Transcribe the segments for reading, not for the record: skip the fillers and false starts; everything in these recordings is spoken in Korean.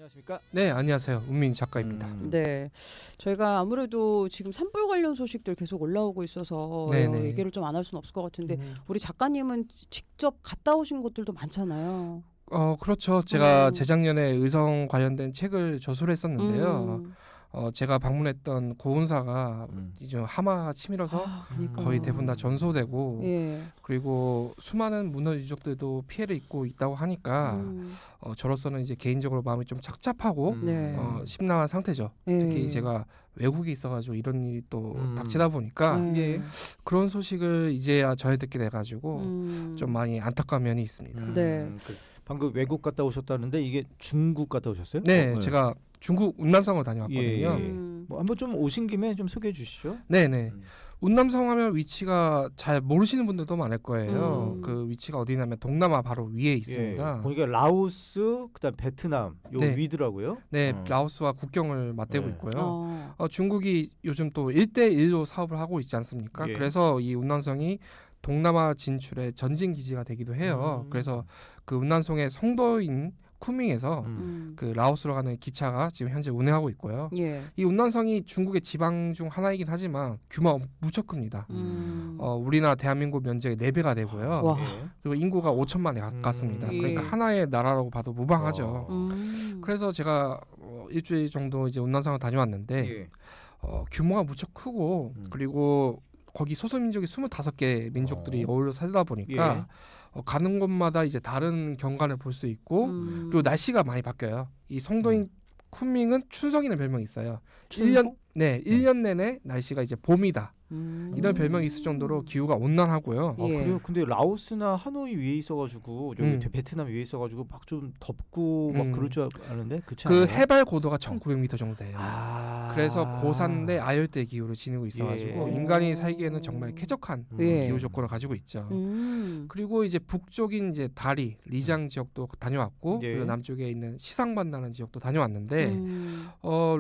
안녕하십니까? 네, 안녕하세요. 운민 작가입니다. 네, 저희가 아무래도 지금 산불 관련 소식들 계속 올라오고 있어서 네네. 얘기를 좀 안 할 수는 없을 것 같은데 우리 작가님은 직접 갔다 오신 곳들도 많잖아요. 그렇죠. 제가 재작년에 의성 관련된 책을 저술을 했었는데요. 제가 방문했던 고운사가 이제 하마가 치밀어서 그러니까. 거의 대부분 다 전소되고 예. 그리고 수많은 문화 유적들도 피해를 입고 있다고 하니까 저로서는 이제 개인적으로 마음이 좀 착잡하고 네. 심란한 상태죠. 예. 특히 제가 외국에 있어가지고 이런 일이 또 닥치다 보니까 예. 그런 소식을 이제야 전해 듣게 돼가지고 좀 많이 안타까운 면이 있습니다. 네. 방금 외국 갔다 오셨다는데 이게 중국 갔다 오셨어요? 네, 제가 중국 운남성을 다녀왔거든요. 예. 뭐 한번 좀 오신 김에 좀 소개해 주시죠. 네네. 운남성 하면 위치가 잘 모르시는 분들도 많을 거예요. 그 위치가 어디냐면 동남아 바로 위에 있습니다. 예. 보니까 라오스, 그다음 베트남 요 네. 위더라고요. 네, 라오스와 국경을 맞대고 네. 있고요. 중국이 요즘 또 1대1로 사업을 하고 있지 않습니까? 예. 그래서 이 운남성이 동남아 진출의 전진 기지가 되기도 해요. 그래서 그 운남성의 성도인 쿠밍에서 그 라오스로 가는 기차가 지금 현재 운행하고 있고요. 예. 이 운남성이 중국의 지방 중 하나이긴 하지만 규모가 무척 큽니다. 우리나라 대한민국 면적의 4배가 되고요. 와. 예. 그리고 인구가 5천만에 가깝습니다. 예. 그러니까 하나의 나라라고 봐도 무방하죠. 음. 그래서 제가 일주일 정도 이제 운남성을 다녀왔는데 예. 규모가 무척 크고 그리고 거기 소수민족이 25개 민족들이 어울려 살다 보니까 가는 곳마다 이제 다른 경관을 볼 수 있고 그리고 날씨가 많이 바뀌어요. 이 성도인 쿤밍은 춘성이라는 별명이 있어요. 1년 내내 날씨가 이제 봄이다. 이런 별명이 있을 정도로 기후가 온난하고요. 아, 예. 그래요? 근데 라오스나 하노이 위에 있어가지고 여기 베트남 위에 있어가지고 막 좀 덥고 막 그럴 줄 아는데 그렇지 그 않아요? 해발 고도가 1,900m 정도 돼요. 아. 그래서 고산대 아열대 기후를 지니고 있어가지고 예. 인간이 살기에는 정말 쾌적한 예. 기후 조건을 가지고 있죠. 그리고 이제 북쪽인 이제 다리, 리장 지역도 다녀왔고 예. 그리고 남쪽에 있는 시상반다는 지역도 다녀왔는데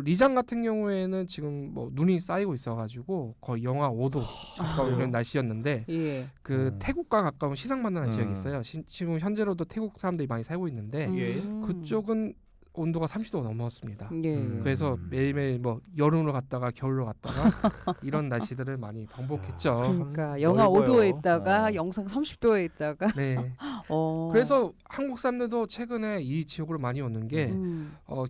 리장 같은 경우에는 지금 뭐 눈이 쌓이고 있어가지고 거의 영하 5도 가까운 이런 날씨였는데 예. 그 태국과 가까운 시상반다는 지역이 있어요. 지금 현재로도 태국 사람들이 많이 살고 있는데 예. 그쪽은 온도가 30도가 넘었습니다. 예. 그래서 매일매일 뭐 여름으로 갔다가 겨울로 갔다가 이런 날씨들을 많이 반복했죠. 그러니까 영하 넓어요. 5도에 있다가 영상 30도에 있다가 네. 그래서 한국 사람들도 최근에 이 지역으로 많이 오는 게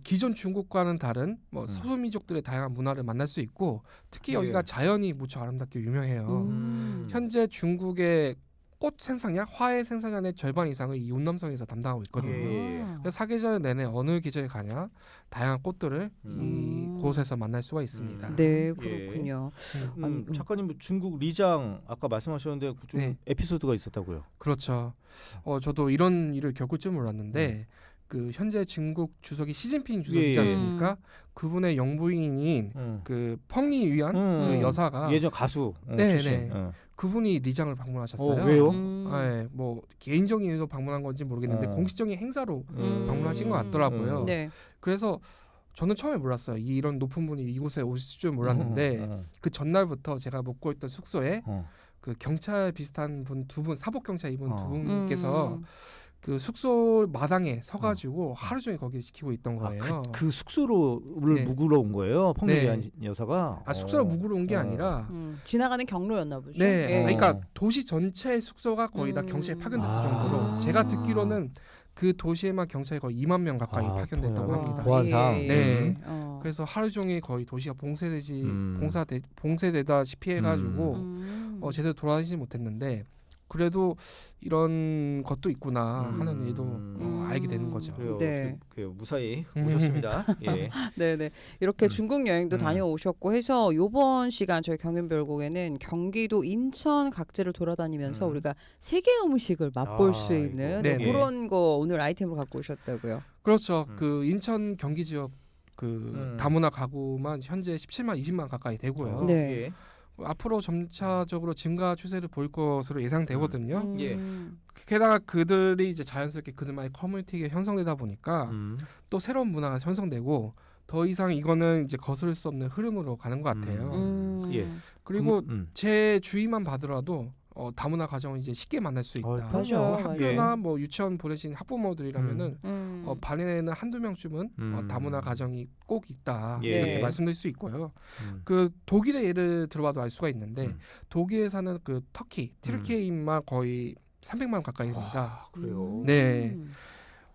기존 중국과는 다른 뭐 소수민족들의 다양한 문화를 만날 수 있고 특히 여기가 자연이 무척 아름답게 유명해요. 현재 중국의 꽃 생산량, 화훼 생산량의 절반 이상을 이 운남성에서 담당하고 있거든요. 예. 그래서 사계절 내내 어느 계절에 가냐 다양한 꽃들을 이곳에서 만날 수가 있습니다. 네, 그렇군요. 작가님 중국 리장 아까 말씀하셨는데 좀 네. 에피소드가 있었다고요? 그렇죠. 저도 이런 일을 겪을 줄 몰랐는데 그 현재 중국 주석이 시진핑 주석이지 예. 않습니까? 그분의 영부인인 그 펑리 위안 그 여사가 예전 가수 네, 출신. 네. 그분이 리장을 방문하셨어요. 왜요? 네, 뭐 개인적인 이유로 방문한 건지 모르겠는데 공식적인 행사로 방문하신 것 같더라고요. 네. 그래서 저는 처음에 몰랐어요. 이런 높은 분이 이곳에 오실 줄 몰랐는데 그 전날부터 제가 묵고 있던 숙소에 그 경찰 비슷한 분 두 분, 사복 경찰 입은 두 분께서 그 숙소 마당에 서가지고 하루 종일 거기를 지키고 있던 거예요. 그 숙소로를 네. 묵으러 온 거예요? 펑리안 네. 여사가? 숙소를 묵으러 온 게 아니라 지나가는 경로였나 보죠. 네, 예. 그러니까 도시 전체의 숙소가 거의 다 경찰에 파견됐을 정도로 제가 듣기로는 그 도시에만 경찰이 거의 2만 명 가까이 파견됐다고 합니다. 보안상. 네. 그래서 하루 종일 거의 도시가 봉쇄되다시피 해가지고 제대로 돌아다니지 못했는데 그래도 이런 것도 있구나 하는 일도 알게 되는 거죠. 그래요. 네. 무사히 오셨습니다. 예. 네네. 이렇게 중국 여행도 다녀오셨고 해서 이번 시간 저희 경연별곡에는 경기도 인천 각지를 돌아다니면서 우리가 세계 음식을 맛볼 수 있는 네, 그런 거 오늘 아이템으로 갖고 오셨다고요. 그렇죠. 그 인천 경기 지역 그 다문화 가구만 현재 17만 20만 가까이 되고요. 네. 예. 앞으로 점차적으로 증가 추세를 볼 것으로 예상되거든요. 예. 게다가 그들이 이제 자연스럽게 그들만의 커뮤니티가 형성되다 보니까 또 새로운 문화가 형성되고 더 이상 이거는 이제 거스를 수 없는 흐름으로 가는 것 같아요. 예. 그리고 제 주위만 봐더라도 다문화 가정을 이제 쉽게 만날 수 있다. 맞아요. 학교나 뭐 유치원 보내신 학부모들이라면은 음. 반에는 한두 명쯤은 다문화 가정이 꼭 있다 예. 이렇게 말씀드릴 수 있고요. 그 독일의 예를 들어봐도 알 수가 있는데 독일에 사는 그 터키 트르키예인만 거의 300만 가까이 됩니다. 그래요. 네.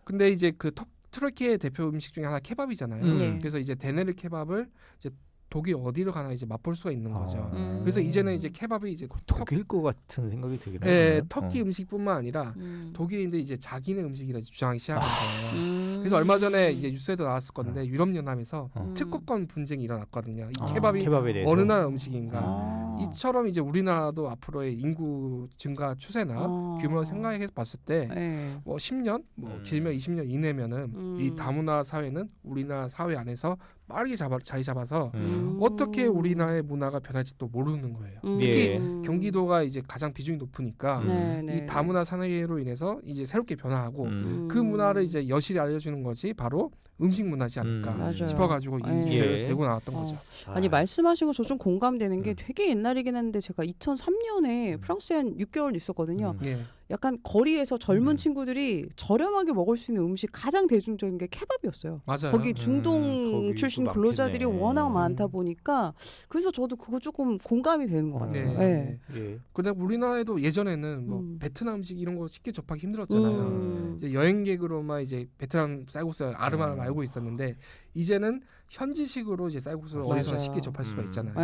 근데 이제 그 트르키예 대표 음식 중에 하나 케밥이잖아요. 예. 그래서 이제 데네르 케밥을 이제 독일 어디로 가나 이제 맛볼 수가 있는 거죠. 음. 그래서 이제는 이제 케밥이 이제 독일 것 같은 생각이 들긴 해요. 네, 터키 음식뿐만 아니라 음. 독일인데 이제 자기네 음식이라 주장하기 시작한 거예요. 음. 그래서 얼마 전에 이제 뉴스에도 나왔을 건데 유럽 연합에서 음. 특허권 분쟁이 일어났거든요. 이 아. 케밥이 케밥에 대해서. 어느 나라 음식인가. 아. 이처럼 이제 우리나라도 앞으로의 인구 증가 추세나 규모를 생각해 봤을 때 네. 뭐 10년, 뭐 길면 20년 이내면은 이 다문화 사회는 우리나라 사회 안에서 빠르게 자리 잡아서 어떻게 우리나라의 문화가 변할지 또 모르는 거예요. 특히 예. 경기도가 이제 가장 비중이 높으니까 네, 네. 이 다문화 사회로 인해서 이제 새롭게 변화하고 음. 그 문화를 이제 여실히 알려주는 것이 바로 음식 문화지 않을까 맞아요. 싶어가지고 예. 이 주제를 예. 들고 나왔던 어. 거죠. 아니 말씀하신 거 저 좀 공감되는 게 되게 옛날이긴 한데 제가 2003년에 프랑스에 한 6개월 있었거든요. 예. 약간 거리에서 젊은 친구들이 저렴하게 먹을 수 있는 음식 가장 대중적인 게 케밥이었어요. 맞아요. 거기 중동 거기도 출신 많겠네. 근로자들이 워낙 많다 보니까 그래서 저도 그거 조금 공감이 되는 것 같아요. 네. 네. 예. 근데 우리나라에도 예전에는 뭐 베트남 음식 이런 거 쉽게 접하기 힘들었잖아요. 이제 여행객으로만 이제 베트남 쌀국수 아르마를 알고 있었는데 이제는 현지식으로 이제 쌀국수를 맞아요. 어디서나 쉽게 접할 수가 있잖아요.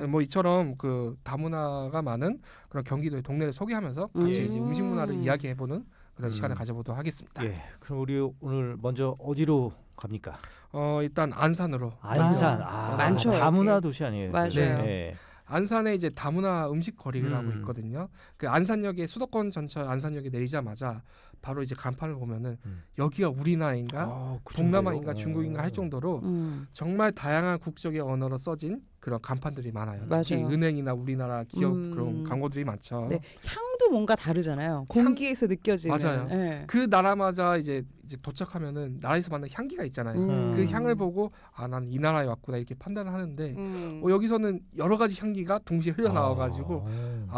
네. 뭐 이처럼 그 다문화가 많은 그런 경기도의 동네를 소개하면서 같이 이제 음식 문화를 이야기해보는 그런 시간을 가져보도록 하겠습니다. 예. 그럼 우리 오늘 먼저 어디로 갑니까? 일단 안산으로. 안산. 많죠, 다문화 여기. 도시 아니에요? 맞아요. 예. 안산에 이제 다문화 음식 거리라고 음. 있거든요. 그 안산역에 수도권 전철 안산역에 내리자마자 바로 이제 간판을 보면은 여기가 우리나라인가 그 동남아인가 정도요? 중국인가 할 정도로 정말 다양한 국적의 언어로 써진 그런 간판들이 많아요. 특히 맞아요. 은행이나 우리나라 기업 그런 광고들이 많죠. 네. 향도 뭔가 다르잖아요. 공기에서 느껴지는. 맞아요. 네. 그 나라마다 이제 도착하면은 나라에서 맡는 향기가 있잖아요. 그 향을 보고 난 이 나라에 왔구나 이렇게 판단을 하는데 여기서는 여러 가지 향기가 동시에 흘러나와가지고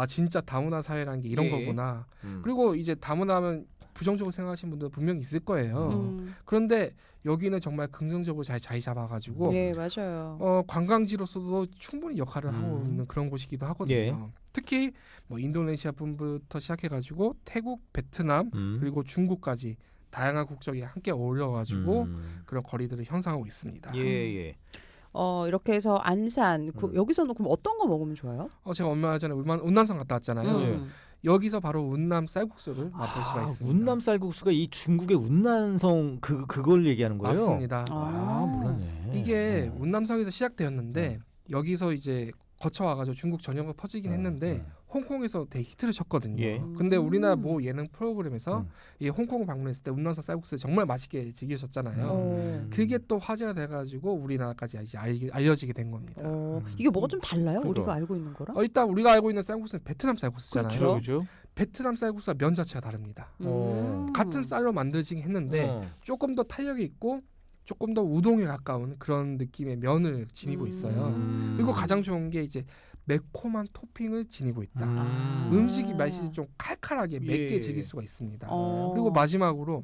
진짜 다문화 사회라는 게 이런 예. 거구나. 그리고 이제 다문화면 부정적으로 생각하시는 분들 분명히 있을 거예요. 그런데 여기는 정말 긍정적으로 잘 자리 잡아가지고 네, 맞아요. 관광지로서도 충분히 역할을 하고 있는 그런 곳이기도 하거든요. 예. 특히 뭐 인도네시아 분부터 시작해가지고 태국, 베트남 그리고 중국까지 다양한 국적이 함께 어울려가지고 그런 거리들을 형성하고 있습니다. 예, 예. 이렇게 해서 안산 여기서는 그럼 어떤 거 먹으면 좋아요? 제가 얼마 전에 운남산 갔다 왔잖아요. 예. 여기서 바로 운남 쌀국수를 맛볼 수가 있습니다. 운남 쌀국수가 이 중국의 운난성 그걸 얘기하는 거예요? 맞습니다. 몰랐네. 이게 운남성에서 시작되었는데 여기서 이제 거쳐와가지고 중국 전역으로 퍼지긴 했는데 홍콩에서 되게 히트를 쳤거든요. 예. 근데 우리나라 모 예능 프로그램에서 이 홍콩을 방문했을 때 운남성 쌀국수를 정말 맛있게 즐기셨잖아요. 그게 또 화제가 돼가지고 우리나라까지 이제 알려지게 된 겁니다. 이게 뭐가 좀 달라요? 그거. 우리가 알고 있는 거랑? 일단 우리가 알고 있는 쌀국수는 베트남 쌀국수잖아요. 그렇죠. 베트남 쌀국수와 면 자체가 다릅니다. 음. 같은 쌀로 만들어지긴 했는데 조금 더 탄력이 있고 조금 더 우동에 가까운 그런 느낌의 면을 지니고 있어요. 그리고 가장 좋은 게 이제 매콤한 토핑을 지니고 있다. 음식이 맛이 좀 칼칼하게 맵게 예. 즐길 수가 있습니다. 어. 그리고 마지막으로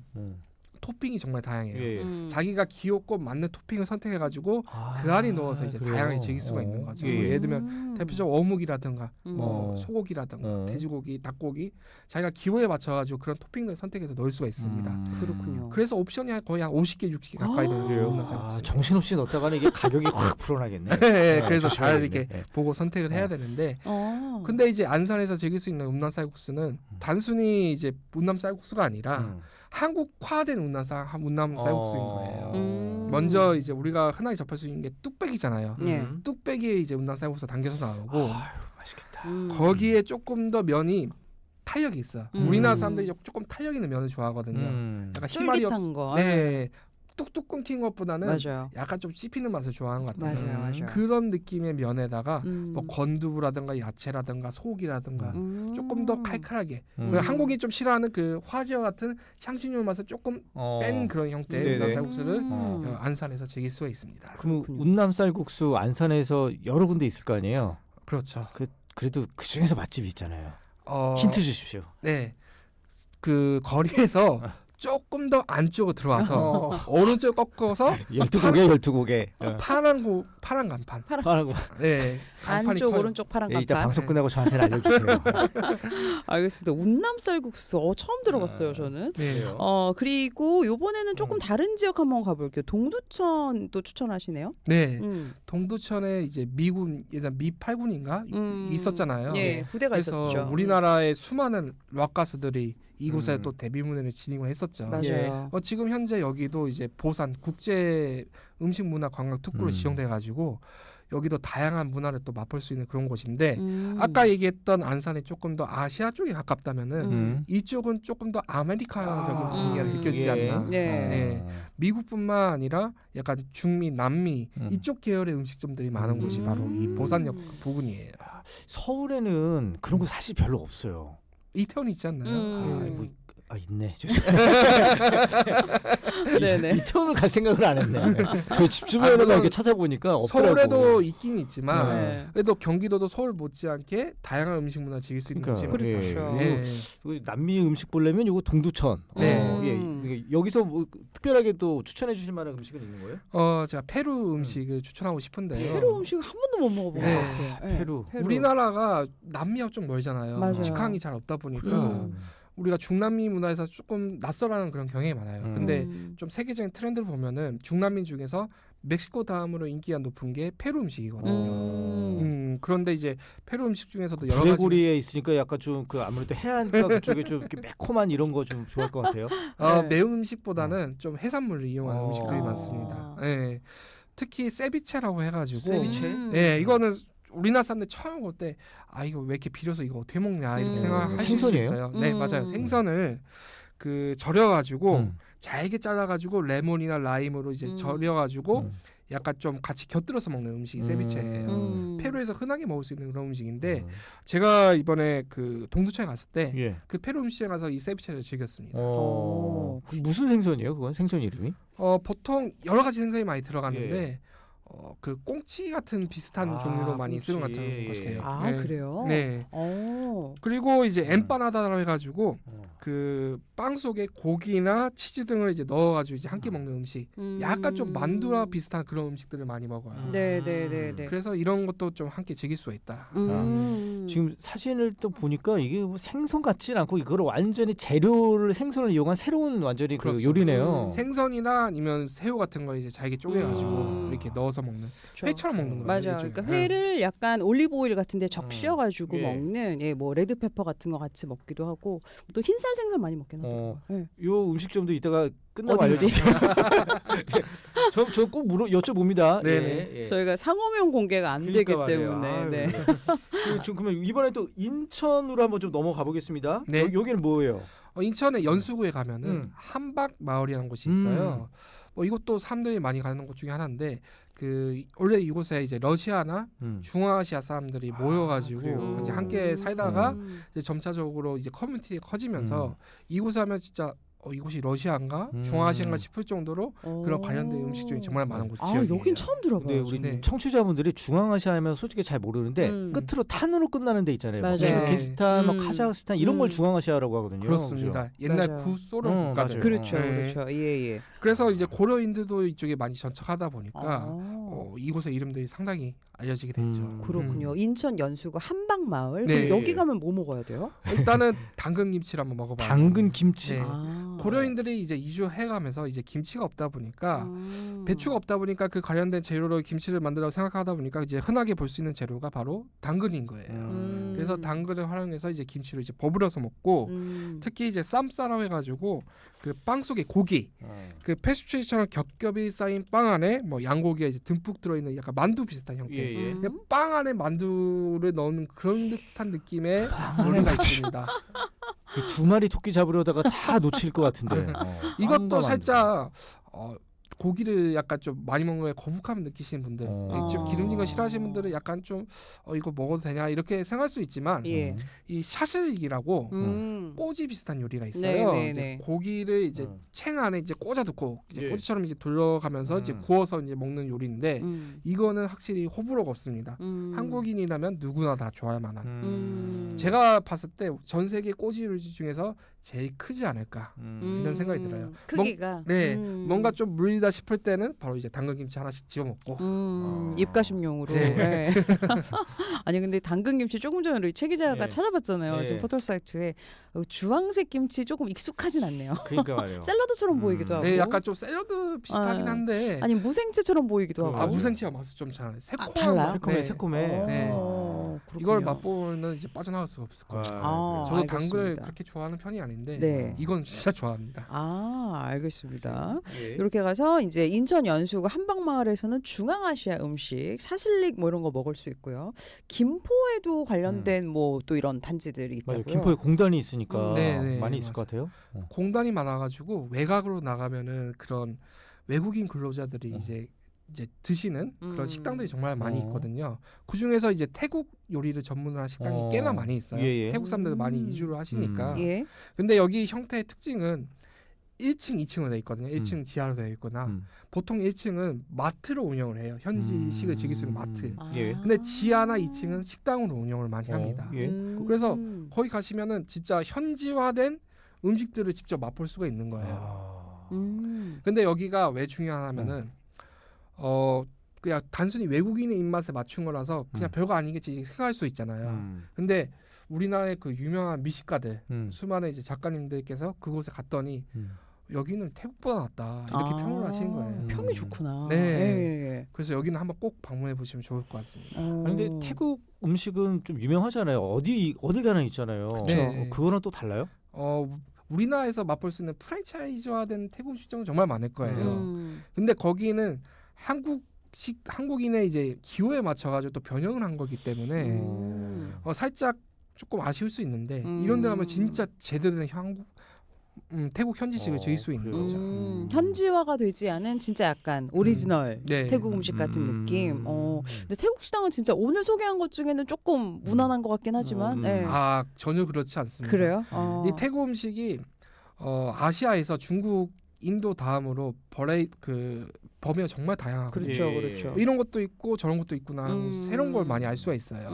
토핑이 정말 다양해요. 예. 자기가 귀엽고 맞는 토핑을 선택해가지고 그 안에 넣어서 이제 그래요? 다양하게 즐길 수가 있는 거죠. 예. 예를 들면 대표적으로 어묵이라든가 뭐 어. 소고기라든가 돼지고기, 닭고기 자기가 기호에 맞춰가지고 그런 토핑을 선택해서 넣을 수가 있습니다. 그렇군요. 그래서 옵션이 거의 한 50개, 60개 가까이 되는 그래요? 쌀국수. 정신없이 넣다가는 이게 가격이 확 불어나겠네. 네, 그래서 잘 조심해야겠네. 이렇게 예. 보고 선택을 해야 되는데 어. 근데 이제 안산에서 즐길 수 있는 운남 쌀국수는 단순히 이제 운남 쌀국수가 아니라 한국화된 운남 쌀국수인 거예요. 먼저 이제 우리가 흔하게 접할 수 있는 게 뚝배기잖아요. 예. 뚝배기에 이제 운남 쌀국수 담겨서 나오고 맛있겠다. 거기에 조금 더 면이 탄력이 있어. 우리나라 사람들이 조금 탄력 있는 면을 좋아하거든요. 약간 희말이 쫄깃한 거. 네, 뚝뚝 끊긴 것보다는 맞아요. 약간 좀 씹히는 맛을 좋아하는 것 같아요. 맞아요, 맞아요. 그런 느낌의 면에다가 뭐 건두부라든가 야채라든가 소고기라든가 조금 더 칼칼하게 그 한국이 좀 싫어하는 그 화지와 같은 향신료 맛을 조금 뺀 그런 형태의 네네. 운남 쌀국수를 안산에서 즐길 수가 있습니다. 그럼 운남 쌀국수 안산에서 여러 군데 있을 거 아니에요? 그렇죠. 그래도 그 중에서 맛집이 있잖아요. 힌트 주십시오. 네. 그 거리에서 조금 더 안쪽으로 들어와서 오른쪽 꺾어서 12곡에 파란 간판. 파란 거. 네. 간판이 안쪽 커요. 오른쪽 파란 예, 간판. 이따 방송 끝나고 저한테는 알려주세요. 알겠습니다. 운남 쌀국수 처음 들어봤어요 저는. 네. 그리고 요번에는 조금 다른 지역 한번 가볼게요. 동두천도 추천하시네요. 네. 동두천에 이제 미군 예전 미 8군인가 있었잖아요. 예, 부대가 그래서 있었죠. 우리나라의 수많은 락 가수들이 이곳에 음. 또 데뷔 무대를 진행을 했었죠. 맞아요. 예. 지금 현재 여기도 이제 보산 국제 음식 문화 관광 특구로 지정돼 가지고 여기도 다양한 문화를 또 맛볼 수 있는 그런 곳인데 아까 얘기했던 안산이 조금 더 아시아 쪽에 가깝다면은 이쪽은 조금 더 아메리카적인 분위기가 느껴지지 않나. 네. 미국뿐만 아니라 약간 중미, 남미 이쪽 계열의 음식점들이 많은 곳이 바로 이 보산역 부근이에요. 서울에는 그런 거 사실 별로 없어요. 이태원이 있지 않나요? 있네. 네네. 이태원을 갈 생각을 안 했네. 저희 집 주변에만 이렇게 찾아보니까 없더라고. 서울에도 있긴 있지만 네. 그래도 경기도도 서울 못지않게 다양한 음식 문화 즐길 수 있는 곳이 그렇죠. 예. 남미 음식 보려면 요거 동두천. 네. 여기서 뭐 특별하게 또 추천해 주실 만한 음식은 있는 거예요? 제가 페루 음식을 추천하고 싶은데요. 페루 음식 한 번도 못 먹어본 네. 것 같아요. 네. 페루. 우리나라가 남미하고 좀 멀잖아요. 맞아요. 직항이 잘 없다 보니까 우리가 중남미 문화에서 조금 낯설어하는 그런 경향이 많아요. 근데 좀 세계적인 트렌드를 보면은 중남미 중에서 멕시코 다음으로 인기가 높은 게 페루 음식이거든요. 그런데 이제 페루 음식 중에서도 여러 가지 구레고리에 있으니까 약간 좀 그 아무래도 해안가 그쪽에 좀 이렇게 매콤한 이런 거 좀 좋아할 것 같아요. 네. 매운 음식보다는 좀 해산물을 이용하는 음식들이 아. 많습니다. 예. 특히 세비체라고 해가지고 세비체? 예, 이거는 우리나라 사람들 처음 볼 때 이거 왜 이렇게 비려서 이거 어떻게 먹냐 이렇게 생각하실 생선이에요? 수 있어요. 네, 맞아요. 생선을 그 절여가지고 잘게 잘라가지고 레몬이나 라임으로 이제 절여가지고 약간 좀 같이 곁들여서 먹는 음식이 세비체예요. 페루에서 흔하게 먹을 수 있는 그런 음식인데 제가 이번에 그 동두천에 갔을 때 그 페루 음식에 가서 이 세비체를 즐겼습니다. 무슨 생선이에요? 그건 생선 이름이? 보통 여러 가지 생선이 많이 들어갔는데 그 꽁치 같은 비슷한 종류로 많이 쓰는 것 같은 것 같아요. 네. 그래요? 네. 그리고 이제 엠파나다라고 해가지고 그 빵 속에 고기나 치즈 등을 이제 넣어가지고 이제 함께 먹는 음식. 약간 좀 만두와 비슷한 그런 음식들을 많이 먹어요. 네네네. 그래서 이런 것도 좀 함께 즐길 수가 있다. 지금 사진을 또 보니까 이게 뭐 생선 같진 않고 이거를 완전히 재료를 생선을 이용한 새로운 완전히 그 요리네요. 생선이나 아니면 새우 같은 걸 이제 잘게 쪼개가지고 이렇게 넣어서 먹는 회처럼 먹는 거예요. 맞아요. 그러니까 회를 약간 올리브 오일 같은데 적셔가지고 예. 먹는 뭐 레드페퍼 같은 거 같이 먹기도 하고 또 흰살 생선 많이 먹긴 하더라고요. 요 음식점도 이따가 끝나고 어딘지. 알려주세요. 저 꼭 여쭤봅니다. 네네. 예. 저희가 상호명 공개가 안 되기 그러니까 말이에요. 때문에. 아유, 네. 그러면 이번에 또 인천으로 한번 좀 넘어가 보겠습니다. 네. 여기는 뭐예요? 인천의 연수구에 가면은 한박 마을이라는 곳이 있어요. 이것도 사람들이 많이 가는 곳 중에 하나인데 그 원래 이곳에 이제 러시아나 중앙아시아 사람들이 모여가지고 그래요? 같이 함께 살다가 이제 점차적으로 이제 커뮤니티가 커지면서 이곳에 하면 진짜 이곳이 러시아인가 중앙아시아인가 싶을 정도로 그런 관련된 음식점이 정말 많은 곳 지역이에요. 여긴 처음 들어봐요. 우리 네. 청취자분들이 중앙아시아 하면 솔직히 잘 모르는데 끝으로 탄으로 끝나는 데 있잖아요. 맞아요. 키르기스탄, 카자흐스탄 이런 걸 중앙아시아라고 하거든요. 그렇습니다. 그죠? 옛날 맞아요. 구소련 국가들. 맞아요. 그렇죠, 네. 그렇죠. 예. 그래서 이제 고려인들도 이쪽에 많이 전착하다 보니까 이곳의 이름들이 상당히 알려지게 됐죠. 그렇군요. 인천 연수구 한박마을. 네. 그럼 여기 가면 뭐 먹어야 돼요? 일단은 당근 김치를 한번 먹어봐요. 당근 김치. 네. 고려인들이 이제 이주해가면서 이제 김치가 없다 보니까 배추가 없다 보니까 그 관련된 재료로 김치를 만들라고 생각하다 보니까 이제 흔하게 볼 수 있는 재료가 바로 당근인 거예요. 그래서 당근을 활용해서 이제 김치를 이제 버무려서 먹고 특히 이제 쌈싸라고 해가지고 그 빵 속에 고기 그 페스츄리처럼 겹겹이 쌓인 빵 안에 뭐 양고기가 이제 듬뿍 들어있는 약간 만두 비슷한 형태. 그냥 빵 안에 만두를 넣는 그런 듯한 느낌의 요리가 있습니다. 그 두 마리 토끼 잡으려다가 다 놓칠 것 같은데. 이것도 살짝 고기를 약간 좀 많이 먹는 거에 거북함을 느끼시는 분들, 좀 기름진 거 싫어하시는 분들은 약간 좀 이거 먹어도 되냐 이렇게 생각할 수 있지만 예. 이 샤슬릭이라고 꼬지 비슷한 요리가 있어요. 네, 네, 이제 네. 고기를 이제 챙 안에 이제 꽂아두고 이제 예. 꼬지처럼 이제 돌려가면서 이제 구워서 이제 먹는 요리인데 이거는 확실히 호불호가 없습니다. 한국인이라면 누구나 다 좋아할 만한. 제가 봤을 때 전 세계 꼬지 요리 중에서 제일 크지 않을까 이런 생각이 들어요. 크기가 네, 뭔가 좀 물리다 싶을 때는 바로 이제 당근김치 하나씩 집어 먹고. 입가심용으로. 네. 네. 아니 근데 당근김치 조금 전에 우리 최 기자가 네. 찾아봤잖아요. 네. 지금 포털 사이트에 주황색 김치 조금 익숙하진 않네요. 그러니까 말이에요. 샐러드처럼 보이기도 하고. 네, 약간 좀 샐러드 비슷하긴 한데. 아니 무생채처럼 보이기도 하고. 맞아요. 무생채가 맛이 좀 잘. 달라요? 새콤해 새콤해. 네. 그렇군요. 이걸 맛보면 이제 빠져나갈 수가 없을 거예요. 아, 저도 알겠습니다. 당근을 그렇게 좋아하는 편이 아닌데 네. 이건 진짜 좋아합니다. 알겠습니다. 예. 이렇게 가서 이제 인천 연수구 한방마을에서는 중앙아시아 음식, 사실릭 뭐 이런 거 먹을 수 있고요. 김포에도 관련된 뭐 또 이런 단지들이 있다고요. 맞아요. 김포에 공단이 있으니까 네, 네, 많이 있을 맞아요. 것 같아요. 공단이 많아가지고 외곽으로 나가면은 그런 외국인 근로자들이 이제 드시는 그런 식당들이 정말 많이 있거든요. 그 중에서 이제 태국 요리를 전문으로 한 식당이 꽤나 많이 있어요. 예, 예. 태국 사람들 많이 이주를 하시니까. 예. 근데 여기 형태의 특징은 1층, 2층으로 되어 있거든요. 1층 지하로 되어 있거나 보통 1층은 마트로 운영을 해요. 현지식을 즐길 수 있는 마트. 예. 근데 지하나 2층은 식당으로 운영을 많이 합니다. 예. 그래서 거기 가시면은 진짜 현지화된 음식들을 직접 맛볼 수가 있는 거예요. 아. 근데 여기가 왜 중요하냐면은 그냥 단순히 외국인의 입맛에 맞춘 거라서 그냥 별거 아니겠지 생각할 수 있잖아요. 근데 우리나라의 그 유명한 미식가들 수많은 이제 작가님들께서 그곳에 갔더니 여기는 태국보다 낫다 이렇게 평을 하시는 거예요. 평이 좋구나. 네. 예. 그래서 여기는 한번 꼭 방문해 보시면 좋을 것 같습니다. 아니, 근데 태국 음식은 좀 유명하잖아요. 어딜 가나 있잖아요. 네. 그거랑 또 달라요? 우리나라에서 맛볼 수 있는 프랜차이즈화된 태국 음식점은 정말 많을 거예요. 음. 근데 거기는 한국인의 이제 기호에 맞춰가지고 또 변형을 한 거기 때문에 살짝 조금 아쉬울 수 있는데 이런 데 가면 진짜 제대로 된 태국 현지식을 즐길 수 있는 거죠. 현지화가 되지 않은 진짜 약간 오리지널 네. 태국 음식 같은 느낌. 근데 태국 식당은 진짜 오늘 소개한 것 중에는 조금 무난한 것 같긴 하지만. 예. 전혀 그렇지 않습니다. 그래요? 이 태국 음식이 아시아에서 중국, 인도 다음으로 범위가 정말 다양하거든요. 그렇죠, 예. 그렇죠. 이런 것도 있고 저런 것도 있구나. 새로운 걸 많이 알 수가 있어요.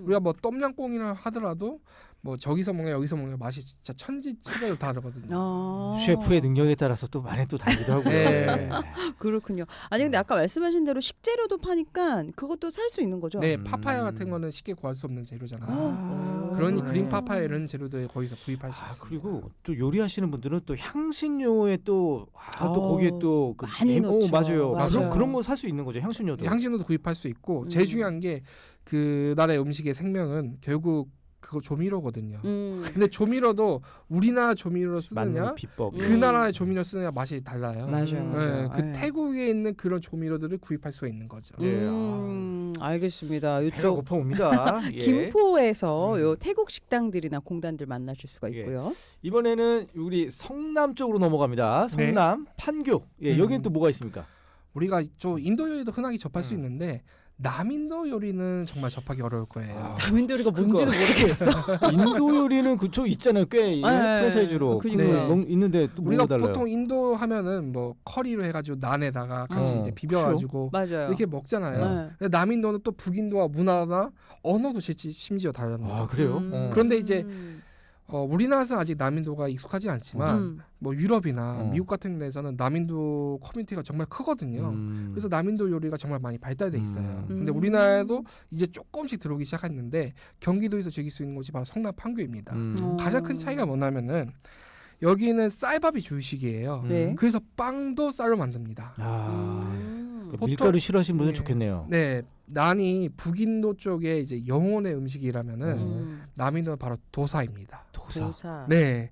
우리가 뭐 똠양꿍이라 하더라도 뭐 저기서 먹냐 여기서 먹냐 맛이 진짜 천지차별로 다르거든요. 셰프의 능력에 따라서 또 많이 또 다르기도 하고요. 네. 그렇군요. 아니 근데 아까 말씀하신 대로 식재료도 파니까 그것도 살 수 있는 거죠? 네, 파파야 같은 거는 쉽게 구할 수 없는 재료잖아요. 그러니 네. 그린 파파야 이런 재료들 거기서 구입할 수 있습니다. 그리고 또 요리하시는 분들은 또 향신료에 또 거기에 또 많이 넣죠. 맞아요. 맞아요. 그런 거 살 수 있는 거죠. 향신료도. 향신료도 구입할 수 있고 제일 중요한 게 그 나라의 음식의 생명은 결국 그거 조미료거든요. 근데 조미료도 우리나라 조미료로 쓰느냐 맞는 비법. 그 나라의 조미료 쓰느냐 맛이 달라요. 맞아요. 네, 그 네. 태국에 있는 그런 조미료들을 구입할 수가 있는 거죠. 예. 알겠습니다. 배가 이쪽 고파옵니다. 예. 김포에서 요 태국 식당들이나 공단들 만나실 수가 예. 있고요. 이번에는 우리 성남 쪽으로 넘어갑니다. 성남 판교. 예, 여기는 또 뭐가 있습니까? 우리가 저 인도 요리도 흔하게 접할 수 있는데 남인도 요리는 정말 접하기 어려울 거예요. 남인도리가 뭔지도 모르겠어. 인도 요리는 그쪽 있잖아요. 꽤 프랜차이즈로. 그러니까요. 근데 있는데 또 우리가 뭐가 달라요? 보통 인도 하면은 뭐 커리로 해가지고 난에다가 같이 이제 비벼가지고 맞아요. 이렇게 먹잖아요. 네. 근데 남인도는 또 북인도와 문화나 언어도 심지어 다릅니다. 아 그래요? 그런데 이제 우리나라에서는 아직 남인도가 익숙하지 않지만 뭐 유럽이나 미국 같은 데서는 남인도 커뮤니티가 정말 크거든요. 그래서 남인도 요리가 정말 많이 발달돼 있어요. 근데 우리나라에도 이제 조금씩 들어오기 시작했는데 경기도에서 즐길 수 있는 곳이 바로 성남 판교입니다. 가장 큰 차이가 뭐냐면은 여기는 쌀밥이 주식이에요. 네. 그래서 빵도 쌀로 만듭니다. 그 밀가루 싫어하시는 분은 네. 좋겠네요. 네, 난이 북인도 쪽에 이제 영혼의 음식이라면은 남인도는 바로 도사입니다. 도사. 네,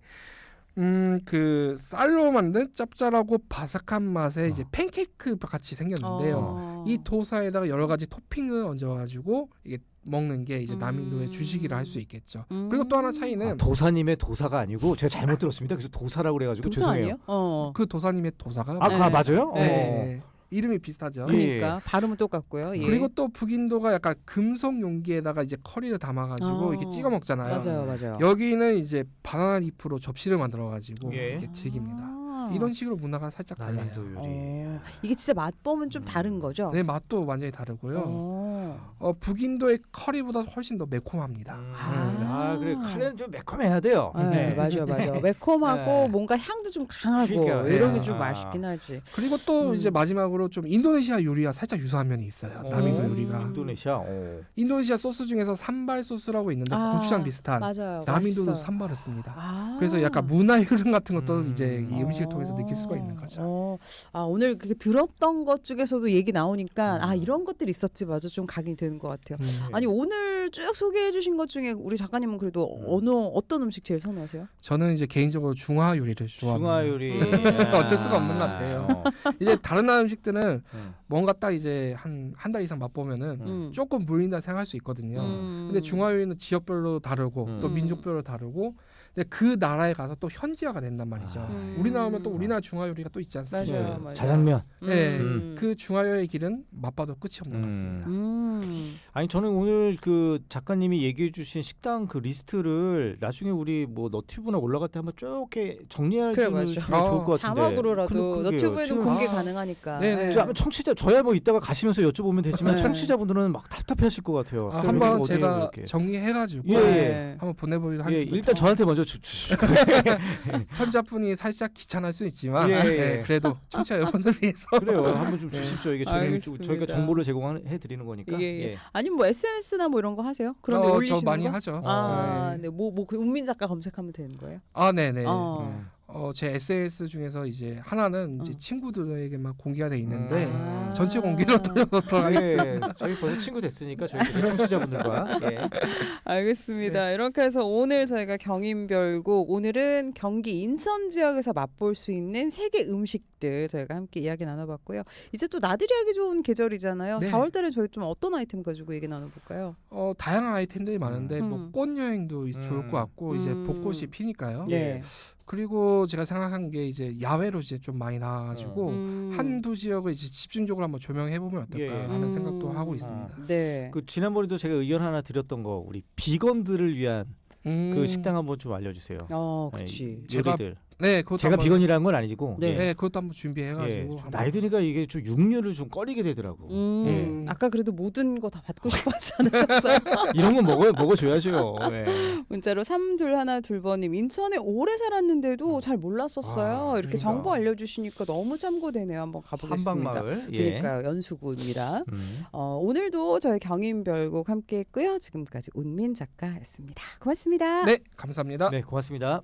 그 쌀로 만든 짭짤하고 바삭한 맛의 이제 팬케이크 같이 생겼는데요. 이 도사에다가 여러 가지 토핑을 얹어가지고 이게 먹는 게 이제 남인도의 주식이라 할 수 있겠죠. 그리고 또 하나 차이는 도사님의 도사가 아니고 제가 잘못 들었습니다. 그래서 도사라고 그래가지고 도사 죄송해요. 아니에요? 그 도사님의 도사가 네. 맞아요? 네. 이름이 비슷하죠. 그러니까 발음은 똑같고요. 예. 그리고 또 북인도가 약간 금속 용기에다가 이제 커리를 담아가지고 이렇게 찍어 먹잖아요. 맞아요. 여기는 이제 바나나 잎으로 접시를 만들어가지고 예. 이렇게 즐깁니다. 이런 식으로 문화가 살짝 달라요. 남인도 요리. 이게 진짜 맛보면 좀 다른 거죠? 네, 맛도 완전히 다르고요. 북인도의 커리보다 훨씬 더 매콤합니다. 그래 카레는 좀 매콤해야 돼요. 네, 맞아. 매콤하고 네. 뭔가 향도 좀 강하고 그러니까요. 이런 게 네. 좀 맛있긴 하지. 그리고 또 이제 마지막으로 좀 인도네시아 요리와 살짝 유사한 면이 있어요. 남인도 요리가. 인도네시아. 인도네시아 소스 중에서 산발 소스라고 있는데 아, 고추장 비슷한 맞아요. 남인도도 맛있어요. 산발을 씁니다. 아. 그래서 약간 문화 흐름 같은 것도 이제 이 음. 음식을 통해서 느낄 수가 있는 거죠. 오늘 그 들었던 것 중에서도 얘기 나오니까 이런 것들이 있었지 맞아 좀 각이 되는 것 같아요. 아니 오늘 쭉 소개해주신 것 중에 우리 작가님은 그래도 어떤 음식 제일 선호하세요? 저는 이제 개인적으로 중화 요리를 좋아합니다. 중화 요리. 어쩔 수가 없는 것 같아요. 이제 다른 나라 음식들은 뭔가 딱 이제 한 달 이상 맛보면은 조금 물린다 생각할 수 있거든요. 근데 중화 요리는 지역별로 다르고 또 민족별로 다르고 근데 그 나라에 가서 또 현지화가 된단 말이죠. 우리나라 오면 또 우리나라 중화 요리가 또 있지 않습니까? 맞아요. 자장면. 네, 그 중화 요리의 길은 맛봐도 끝이 없는 것 같습니다. 아니 저는 오늘 그 작가님이 얘기해주신 식당 그 리스트를 나중에 우리 뭐 너튜브나 올라갈 때 한번 쭉 이렇게 정리해 그래, 주면 맞아. 좋을 것 같은데. 자막으로라도 그러게요. 너튜브에는 지금 공개 가능하니까. 네네. 아마 청취자 저야 뭐 이따가 가시면서 여쭤보면 되지만 네. 청취자분들은 막 답답해하실 것 같아요. 한번 어디에 제가 이렇게. 정리해가지고 예. 한번 보내보도록 예, 하겠습니다. 일단 저한테 먼저 주시고. 편자분이 살짝 귀찮을 수 있지만 예. 네, 그래도 청취자 여러분들 위해서 그래요. 한번 좀 주십시오. 이게 알겠습니다. 저희가 정보를 제공해 드리는 거니까. 예. 아니면 뭐 SNS나 뭐 이런 거 하세요? 그런 데 올리시는 저 많이 거? 하죠. 네. 그 운민 작가 검색하면 되는 거예요? 네네. 어. 제 SNS 중에서 이제 하나는 이제 친구들에게만 공개가 돼 있는데 전체 공개로 돌려놓도록 하겠습니다. 저희 벌써 친구 됐으니까 저희 청취자분들과. 예. 알겠습니다. 이렇게 해서 오늘 저희가 경인별곡 오늘은 경기 인천 지역에서 맛볼 수 있는 세계 음식들 저희가 함께 이야기 나눠봤고요. 이제 또 나들이 하기 좋은 계절이잖아요. 네. 4월달에 저희 좀 어떤 아이템 가지고 얘기 나눠볼까요? 다양한 아이템들이 많은데 뭐 꽃 여행도 좋을 것 같고 이제 음. 벚꽃이 피니까요. 네. 그리고 제가 생각한 게 이제 야외로 이제 좀 많이 나와가지고 한두 지역을 이제 집중적으로 한번 조명해 보면 어떨까 예. 하는 생각도 하고 있습니다. 네. 그 지난번에도 제가 의견 하나 드렸던 거 우리 비건들을 위한 그 식당 한번 좀 알려주세요. 그렇지. 요리들. 네, 그것도 제가 한번, 비건이라는 건 아니고. 네. 네, 그것도 한번 준비해가지고 예, 좀 한번. 나이 드니까 이게 좀 육류를 좀 꺼리게 되더라고. 아까 그래도 모든 거 다 받고 싶어 하지 않으셨어요? 이런 건 먹어줘야죠. 예. 문자로 3212번님 인천에 오래 살았는데도 잘 몰랐었어요. 이렇게 그러니까. 정보 알려주시니까 너무 참고되네요. 한번 가보겠습니다. 한방마을. 예. 그러니까요. 연수구입니다. 오늘도 저희 경인별곡 함께했고요. 지금까지 운민 작가였습니다. 고맙습니다. 네, 감사합니다. 네, 고맙습니다.